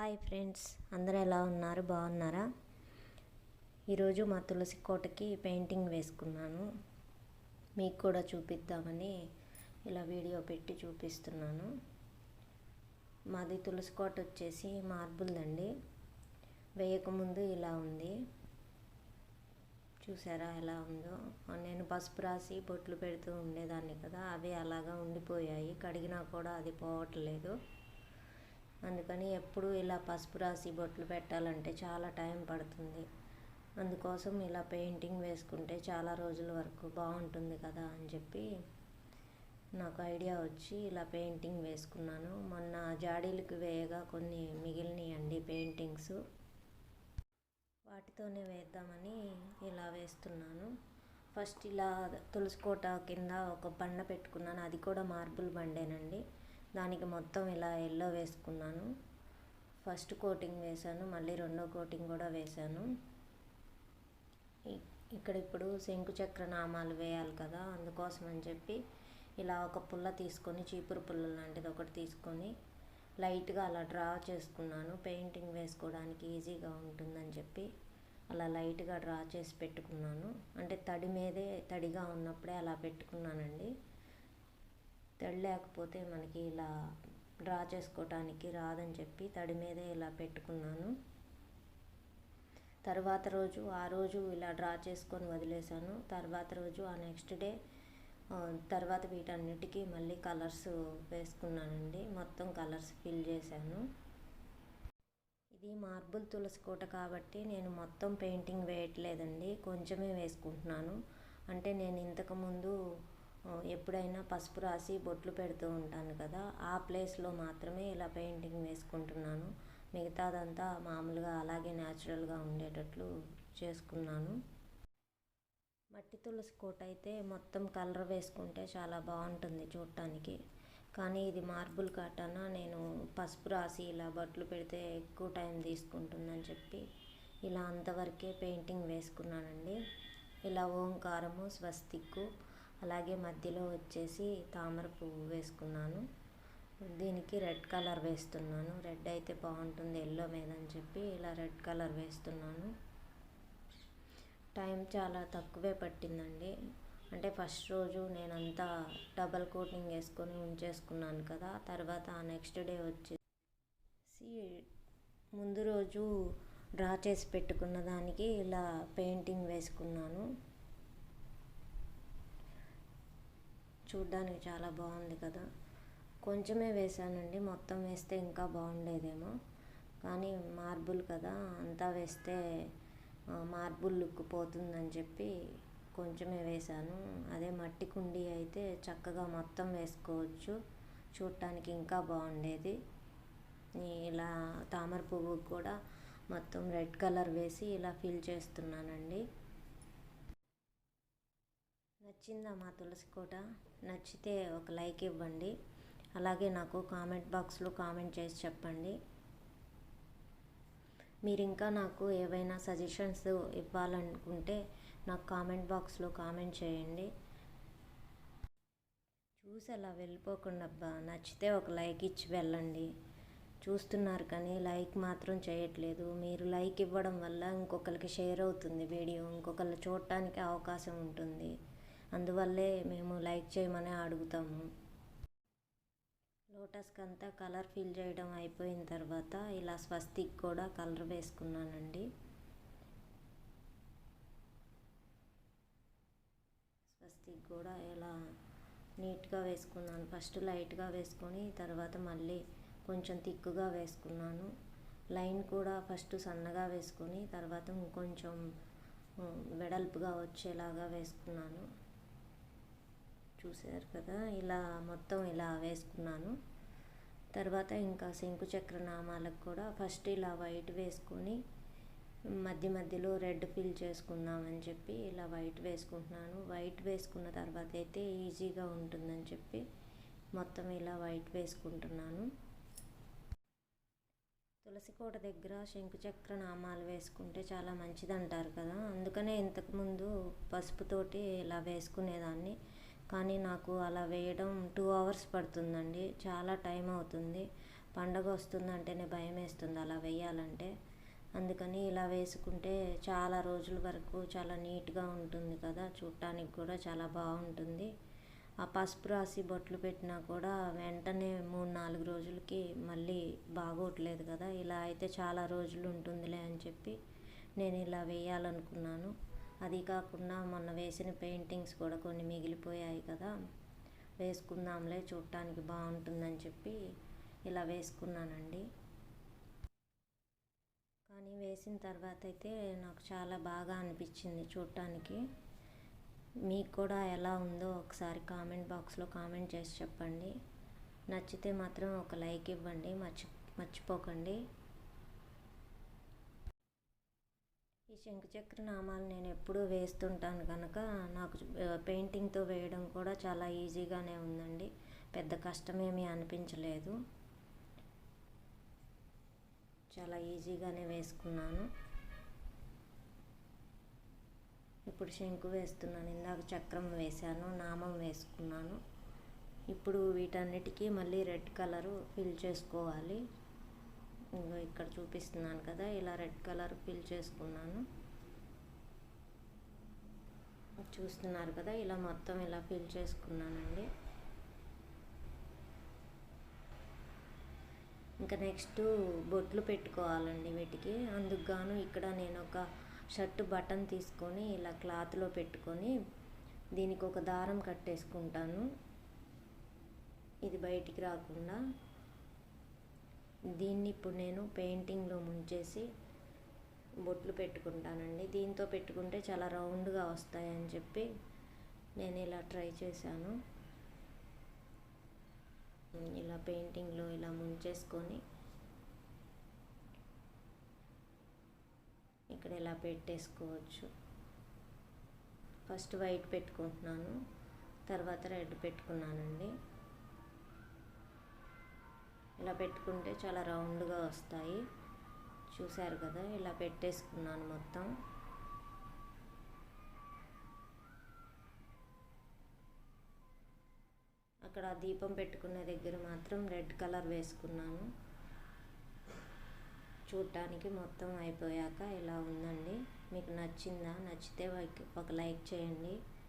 Hi friends, అందరూ ఎలా ఉన్నారు? బాగున్నారా? ఈరోజు మా తులసి కోటకి పెయింటింగ్ వేసుకున్నాను. మీకు కూడా చూపిద్దామని ఇలా వీడియో పెట్టి చూపిస్తున్నాను. మాది తులసి కోట వచ్చేసి మార్బుల్దండి. వేయకముందు ఇలా ఉంది, చూసారా ఎలా ఉందో. నేను పసుపు రాసి బొట్లు పెడుతూ ఉండేదాన్ని కదా, అవి అలాగా ఉండిపోయాయి. కడిగినా కూడా అది పోవట్లేదు. అందుకని ఎప్పుడు ఇలా పసుపు రాసి బొట్లు పెట్టాలంటే చాలా టైం పడుతుంది. అందుకోసం ఇలా పెయింటింగ్ వేసుకుంటే చాలా రోజుల వరకు బాగుంటుంది కదా అని చెప్పి నాకు ఐడియా వచ్చి ఇలా పెయింటింగ్ వేసుకున్నాను. మొన్న జాడీలకు వేయగా కొన్ని మిగిలినాయండి పెయింటింగ్స్, వాటితోనే వేద్దామని ఇలా వేస్తున్నాను. ఫస్ట్ ఇలా తులసి కోట కింద ఒక బండ పెట్టుకున్నాను, అది కూడా మార్బుల్ బండేనండి. దానికి మొత్తం ఇలా ఎల్లో వేసుకున్నాను. ఫస్ట్ కోటింగ్ వేశాను, మళ్ళీ రెండో కోటింగ్ కూడా వేశాను. ఇక్కడ ఇప్పుడు శంకు చక్ర నామాలు వేయాలి కదా, అందుకోసం అని చెప్పి ఇలా ఒక పుల్ల తీసుకొని, చీపురు పుల్ల లాంటిది ఒకటి తీసుకొని లైట్గా అలా డ్రా చేసుకున్నాను. పెయింటింగ్ వేసుకోవడానికి ఈజీగా ఉంటుందని చెప్పి అలా లైట్గా డ్రా చేసి పెట్టుకున్నాను. అంటే తడి మీదే, తడిగా ఉన్నప్పుడే అలా పెట్టుకున్నానండి. తడి లేకపోతే మనకి ఇలా డ్రా చేసుకోవటానికి రాదని చెప్పి తడి మీదే ఇలా పెట్టుకున్నాను. తర్వాత రోజు ఆ రోజు ఇలా డ్రా చేసుకొని వదిలేశాను. తర్వాత రోజు ఆ నెక్స్ట్ డే తర్వాత వీటన్నిటికీ మళ్ళీ కలర్స్ వేసుకున్నానండి. మొత్తం కలర్స్ ఫిల్ చేశాను. ఇది మార్బుల్ తులసి కోట కాబట్టి నేను మొత్తం పెయింటింగ్ వేయట్లేదండి, కొంచెమే వేసుకుంటున్నాను. అంటే నేను ఇంతకుముందు ఎప్పుడైనా పసుపు రాసి బొట్లు పెడుతూ ఉంటాను కదా, ఆ ప్లేస్లో మాత్రమే ఇలా పెయింటింగ్ వేసుకుంటున్నాను. మిగతాదంతా మామూలుగా అలాగే న్యాచురల్గా ఉండేటట్లు చేసుకున్నాను. మట్టి తులసి కోట అయితే మొత్తం కలర్ వేసుకుంటే చాలా బాగుంటుంది చూడటానికి. కానీ ఇది మార్బుల్ కాటన నేను పసుపు రాసి ఇలా బొట్లు పెడితే ఎక్కువ టైం తీసుకుంటుందని చెప్పి ఇలా అంతవరకే పెయింటింగ్ వేసుకున్నానండి. ఇలా ఓంకారము, స్వస్తిక్కు, అలాగే మధ్యలో వచ్చేసి తామర పువ్వు వేసుకున్నాను. దీనికి రెడ్ కలర్ వేస్తున్నాను. రెడ్ అయితే బాగుంటుంది ఎల్లో మీద అని చెప్పి ఇలా రెడ్ కలర్ వేస్తున్నాను. టైం చాలా తక్కువే పట్టిందండి. అంటే ఫస్ట్ రోజు నేనంతా డబల్ కోటింగ్ వేసుకొని ఉంచేసుకున్నాను కదా, తర్వాత నెక్స్ట్ డే వచ్చేసి ముందు రోజు డ్రా చేసి పెట్టుకున్న దానికి ఇలా పెయింటింగ్ వేసుకున్నాను. చూడ్డానికి చాలా బాగుంది కదా. కొంచెమే వేసానండి, మొత్తం వేస్తే ఇంకా బాగుండేదేమో. కానీ మార్బుల్ కదా, అంతా వేస్తే మార్బుల్ లుక్ పోతుందని చెప్పి కొంచెమే వేశాను. అదే మట్టి కుండీ అయితే చక్కగా మొత్తం వేసుకోవచ్చు, చూడటానికి ఇంకా బాగుండేది. ఇలా తామర పువ్వు కూడా మొత్తం రెడ్ కలర్ వేసి ఇలా ఫిల్ చేస్తున్నానండి. నచ్చిందా మా తులసి కోట? నచ్చితే ఒక లైక్ ఇవ్వండి. అలాగే నాకు కామెంట్ బాక్స్లో కామెంట్ చేసి చెప్పండి. మీరు ఇంకా నాకు ఏవైనా సజెషన్స్ ఇవ్వాలనుకుంటే నాకు కామెంట్ బాక్స్లో కామెంట్ చేయండి. చూసి అలా వెళ్ళిపోకుండా అబ్బా, నచ్చితే ఒక లైక్ ఇచ్చి వెళ్ళండి. చూస్తున్నారు కానీ లైక్ మాత్రం చేయట్లేదు. మీరు లైక్ ఇవ్వడం వల్ల ఇంకొకరికి షేర్ అవుతుంది వీడియో, ఇంకొకరు చూడటానికి అవకాశం ఉంటుంది. అందువల్లే మేము లైక్ చేయమని అడుగుతాము. లోటస్కి అంతా కలర్ ఫిల్ చేయడం అయిపోయిన తర్వాత ఇలా స్వస్తిక్ కూడా కలర్ వేసుకున్నానండి. స్వస్తిక్ కూడా ఇలా నీట్గా వేసుకున్నాను. ఫస్ట్ లైట్గా వేసుకొని తర్వాత మళ్ళీ కొంచెం థిక్గా వేసుకున్నాను. లైన్ కూడా ఫస్ట్ సన్నగా వేసుకొని తర్వాత ఇంకొంచెం వెడల్పుగా వచ్చేలాగా వేసుకున్నాను. చూసారు కదా, ఇలా మొత్తం ఇలా వేసుకున్నాను. తర్వాత ఇంకా శంకు చక్ర నామాలకు కూడా ఫస్ట్ ఇలా వైట్ వేసుకొని మధ్య మధ్యలో రెడ్ ఫిల్ చేసుకుందామని చెప్పి ఇలా వైట్ వేసుకుంటున్నాను. వైట్ వేసుకున్న తర్వాత అయితే ఈజీగా ఉంటుందని చెప్పి మొత్తం ఇలా వైట్ వేసుకుంటున్నాను. తులసి కోట దగ్గర శంకుచక్ర నామాలు వేసుకుంటే చాలా మంచిది అంటారు కదా, అందుకనే ఇంతకుముందు పసుపుతోటి ఇలా వేసుకునేదాన్ని. కానీ నాకు అలా వేయడం 2 hours పడుతుందండి, చాలా టైం అవుతుంది. పండగ వస్తుందంటేనే భయం వేస్తుంది అలా వేయాలంటే. అందుకని ఇలా వేసుకుంటే చాలా రోజుల వరకు చాలా నీట్గా ఉంటుంది కదా, చూడటానికి కూడా చాలా బాగుంటుంది. ఆ పసుపు రాసి బొట్లు పెట్టినా కూడా వెంటనే 3-4 రోజులకి మళ్ళీ బాగోట్లేదు కదా, ఇలా అయితే చాలా రోజులు ఉంటుందిలే అని చెప్పి నేను ఇలా వేయాలనుకున్నాను. అది కాకుండా మొన్న వేసిన పెయింటింగ్స్ కూడా కొన్ని మిగిలిపోయాయి కదా, వేసుకుందాంలే చూడటానికి బాగుంటుందని చెప్పి ఇలా వేసుకున్నానండి. కానీ వేసిన తర్వాత అయితే నాకు చాలా బాగా అనిపించింది చూడటానికి. మీకు కూడా ఎలా ఉందో ఒకసారి కామెంట్ బాక్స్లో కామెంట్ చేసి చెప్పండి. నచ్చితే మాత్రం ఒక లైక్ ఇవ్వండి, మర్చిపోకండి. ఈ శంకుచక్ర నామాలు నేను ఎప్పుడూ వేస్తుంటాను కనుక నాకు పెయింటింగ్తో వేయడం కూడా చాలా ఈజీగానే ఉందండి, పెద్ద కష్టమేమీ అనిపించలేదు. చాలా ఈజీగానే వేసుకున్నాను. ఇప్పుడు శంకు వేస్తున్నాను. ఇందాక చక్రం వేశాను, నామం వేసుకున్నాను. ఇప్పుడు వీటన్నిటికీ మళ్ళీ రెడ్ కలరు ఫిల్ చేసుకోవాలి. ఇక్కడ చూపిస్తున్నాను కదా, ఇలా రెడ్ కలర్ ఫిల్ చేసుకున్నాను. చూస్తున్నారు కదా, ఇలా మొత్తం ఇలా ఫిల్ చేసుకున్నానండి. ఇంకా నెక్స్ట్ బొట్లు పెట్టుకోవాలండి వీటికి. అందుకు గాను ఇక్కడ నేను ఒక షర్టు బటన్ తీసుకొని ఇలా క్లాత్లో పెట్టుకొని దీనికి ఒక దారం కట్టేసుకుంటాను, ఇది బయటికి రాకుండా. దీన్ని ఇప్పుడు నేను పెయింటింగ్లో ముంచేసి బొట్లు పెట్టుకుంటానండి. దీంతో పెట్టుకుంటే చాలా రౌండ్గా వస్తాయని చెప్పి నేను ఇలా ట్రై చేశాను. ఇలా పెయింటింగ్లో ఇలా ముంచేసుకొని ఇక్కడ ఇలా పెట్టేసుకోవచ్చు. ఫస్ట్ వైట్ పెట్టుకుంటున్నాను, తర్వాత రెడ్ పెట్టుకున్నానండి. ఇలా పెట్టుకుంటే చాలా రౌండ్గా వస్తాయి. చూశారు కదా, ఇలా పెట్టేసుకున్నాను మొత్తం. అక్కడ దీపం పెట్టుకునే దగ్గర మాత్రం రెడ్ కలర్ వేసుకున్నాను. చూడటానికి మొత్తం అయిపోయాక ఇలా ఉందండి. మీకు నచ్చిందా? నచ్చితే ఒక లైక్ చేయండి.